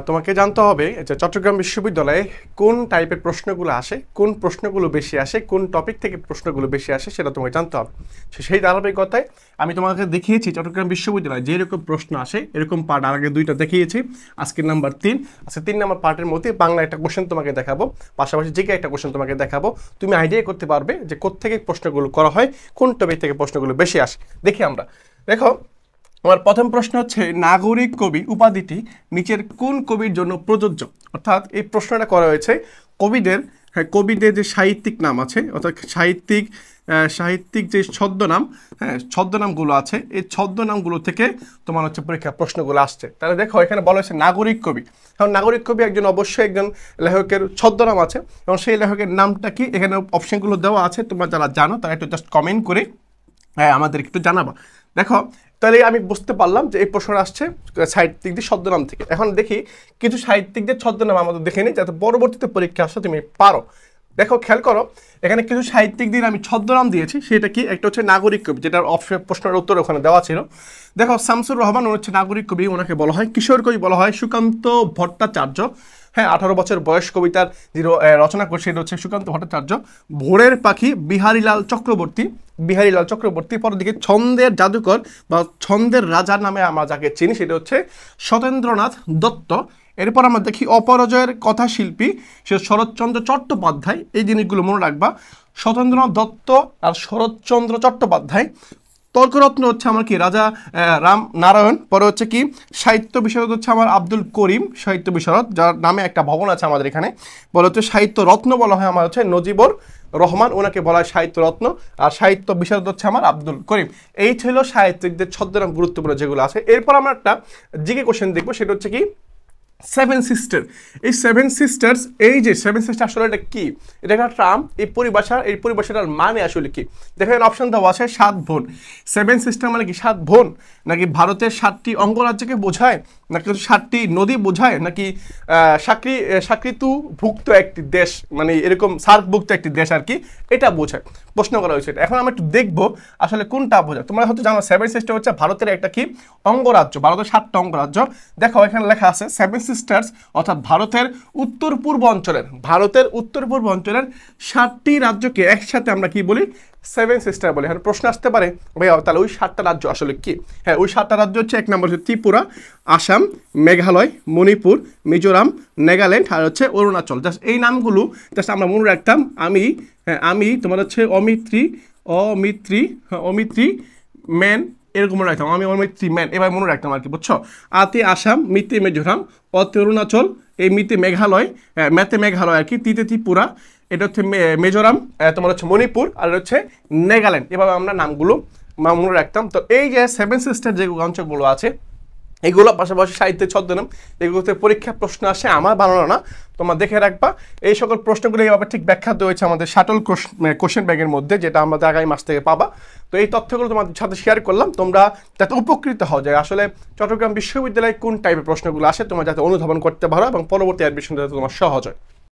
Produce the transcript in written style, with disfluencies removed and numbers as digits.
তোমাকে জানতে হবে যে চট্টগ্রাম বিশ্ববিদ্যালয়ে কোন টাইপের প্রশ্নগুলো আসে, কোন প্রশ্নগুলো বেশি আসে, কোন টপিক থেকে প্রশ্নগুলো বেশি আসে সেটা তোমাকে জানতে হবে। সেই ধারাবাহিকতায় আমি তোমাকে দেখিয়েছি চট্টগ্রাম বিশ্ববিদ্যালয়ে যেরকম প্রশ্ন আসে এরকম পার্ট আর আগে 2টা দেখিয়েছি। আজকের নাম্বার 3, আজকে 3 নাম্বার পার্টের মধ্যে বাংলা একটা কোশ্চেন তোমাকে দেখাবো, পাশাপাশি জিকে একটা কোশ্চেন তোমাকে দেখাবো। তুমি আইডিয়া করতে পারবে যে কোত্থেকে প্রশ্নগুলো করা হয়, কোন টপিক থেকে প্রশ্নগুলো বেশি আসে। দেখি আমরা, দেখো আমার প্রথম প্রশ্ন হচ্ছে নাগরিক কবি উপাধিটি নিচের কোন কবির জন্য প্রযোজ্য। অর্থাৎ এই প্রশ্নটা করা হয়েছে কবিদের যে সাহিত্যিক নাম আছে, অর্থাৎ সাহিত্যিক যে ছদ্মনাম, ছদ্মনামগুলো আছে, এই ছদ্মনামগুলো থেকে তোমার হচ্ছে পরীক্ষা প্রশ্নগুলো আসছে। তাহলে দেখো এখানে বলা হয়েছে নাগরিক কবি। কারণ নাগরিক কবি অবশ্যই একজন লেখকের ছদ্মনাম আছে, এবং সেই লেখকের নামটা কি এখানে অপশনগুলো দেওয়া আছে। তোমরা যারা জানো তারা একটু জাস্ট কমেন্ট করে আমাদের একটু জানাবা। দেখো তাহলে আমি বুঝতে পারলাম যে এই প্রশ্ন আসছে সাহিত্যিকদের ছদ্মনাম থেকে। এখন দেখি কিছু সাহিত্যিকদের ছদ্মনাম আমাদের দেখে নিই, যাতে পরবর্তীতে পরীক্ষা আসলে তুমি পারো। দেখো খেয়াল করো, এখানে কিছু সাহিত্যিকদের আমি ছদ্মনাম দিয়েছি, সেটা কি একটা হচ্ছে নাগরিক কবি, যেটার অপশন প্রশ্নের উত্তর ওখানে দেওয়া ছিল। দেখো শামসুর রহমান হচ্ছে নাগরিক কবি, ওনাকে বলা হয়। কিশোর কবি বলা হয় সুকান্ত ভট্টাচার্য। 18 বছর বয়স, কবিতার যে রচনা করছে সেটা হচ্ছে সুকান্ত ভট্টাচার্য। ভোরের পাখি বিহারীলাল চক্রবর্তী। পরের দিকে ছন্দের জাদুকর বা ছন্দের রাজার নামে আমরা যাকে চিনি সেটা হচ্ছে সত্যেন্দ্রনাথ দত্ত। এরপর আমরা দেখি অপরাজয়ের কথা শিল্পী সে শরৎচন্দ্র চট্টোপাধ্যায়। এই জিনিসগুলো মনে রাখবা, সত্যেন্দ্রনাথ দত্ত আর শরৎচন্দ্র চট্টোপাধ্যায়। তর্করত্ন হচ্ছে আমার কি রাজা রাম নারায়ণ। পরে হচ্ছে কি সাহিত্য বিশারদ হচ্ছে আমার আব্দুল করিম সাহিত্য বিশারদ, যার নামে একটা ভবন আছে আমাদের এখানে। বলা হচ্ছে সাহিত্য রত্ন বলা হয় আমার হচ্ছে নজিবুর রহমান, ওনাকে বলা হয় সাহিত্য রত্ন। আর সাহিত্য বিশারদ হচ্ছে আমার আব্দুল করিম। এই ছিল সাহিত্যিকদের ছদ্মনাম গুরুত্বপূর্ণ যেগুলো আছে। এরপর আমরা একটা জিকে কোশ্চেন দেখবো, সেটা হচ্ছে কি সেভেন সিস্টার। এই সেভেন সিস্টার্স, এই যে সেভেন সিস্টার আসলে এটা কি, এটা একটা ট্রাম। এই পরিভাষাটার মানে আসলে কি, দেখেন অপশন দেওয়া আছে 7 বোন। সেভেন সিস্টার মানে কি 7 বোন, নাকি ভারতের 7টি অঙ্গরাজ্যকে বোঝায়, নাকি 7টি নদী বোঝায়, নাকি সাকৃতুভুক্ত একটি দেশ, মানে এরকম সার্কভুক্ত একটি দেশ আর কি, এটা বোঝায়। প্রশ্ন করা হয়েছে। এখন আমরা একটু দেখবো আসলে কোনটা বোঝায়। তোমরা হয়তো জানো সেভেন সিস্টার হচ্ছে ভারতের একটা কি অঙ্গরাজ্য, ভারতের 7টা অঙ্গরাজ্য। দেখো এখানে লেখা আছে সেভেন সিস্টার্স, অর্থাৎ ভারতের উত্তর পূর্ব অঞ্চলের 7টি রাজ্যকে একসাথে আমরা কি বলি, সেভেন সিস্টার বলি। এখন প্রশ্ন আসতে পারে ভাইয়া তাহলে ওই 7টা রাজ্য আসলে কি। ওই 7টা রাজ্য হচ্ছে, 1 নম্বর হচ্ছে ত্রিপুরা, আসাম, মেঘালয়, মণিপুর, মিজোরাম, নাগাল্যান্ড আর হচ্ছে অরুণাচল। জাস্ট এই নামগুলো জাস্ট আমরা মনে রাখতাম। আমি তোমার হচ্ছে অমিত্রী ম্যান এরকম মনে রাখতাম, আমি অমিত্রী ম্যান এবার মনে রাখতাম আর কি, বুঝছো। আতে আসাম, মিতে মিজোরাম, অতে অরুণাচল, এই মিতে মেঘালয়, ম্যাতে মেঘালয় আর কি, তিতে ত্রিপুরা, এটা হচ্ছে মিজোরাম, তোমার হচ্ছে মণিপুর আর হচ্ছে নাগাল্যান্ড। এভাবে আমরা নামগুলো মনে রাখতাম। তো এই যে সেভেন সিস্টার যে অঞ্চলগুলো আছে এগুলো পাশাপাশি সাহিত্যের ছদ্মনাম, এগুলোতে পরীক্ষা প্রশ্ন আসে, আমার বানানো না, তোমরা দেখে রাখবা। এই সকল প্রশ্নগুলো এইভাবে ঠিক ব্যাখ্যা দেওয়া হয়েছে আমাদের শাটল কোশ্চেন ব্যাগের মধ্যে, যেটা আমাদের আগামী মাস থেকে পাবা। তো এই তথ্যগুলো তোমাদের সাথে শেয়ার করলাম, তোমরা যাতে উপকৃত হও যে আসলে চট্টগ্রাম বিশ্ববিদ্যালয়ে কোন টাইপের প্রশ্নগুলো আসে, তোমরা যাতে অনুধাবন করতে পারো এবং পরবর্তী অ্যাডমিশন যাতে তোমার সহজ হয়।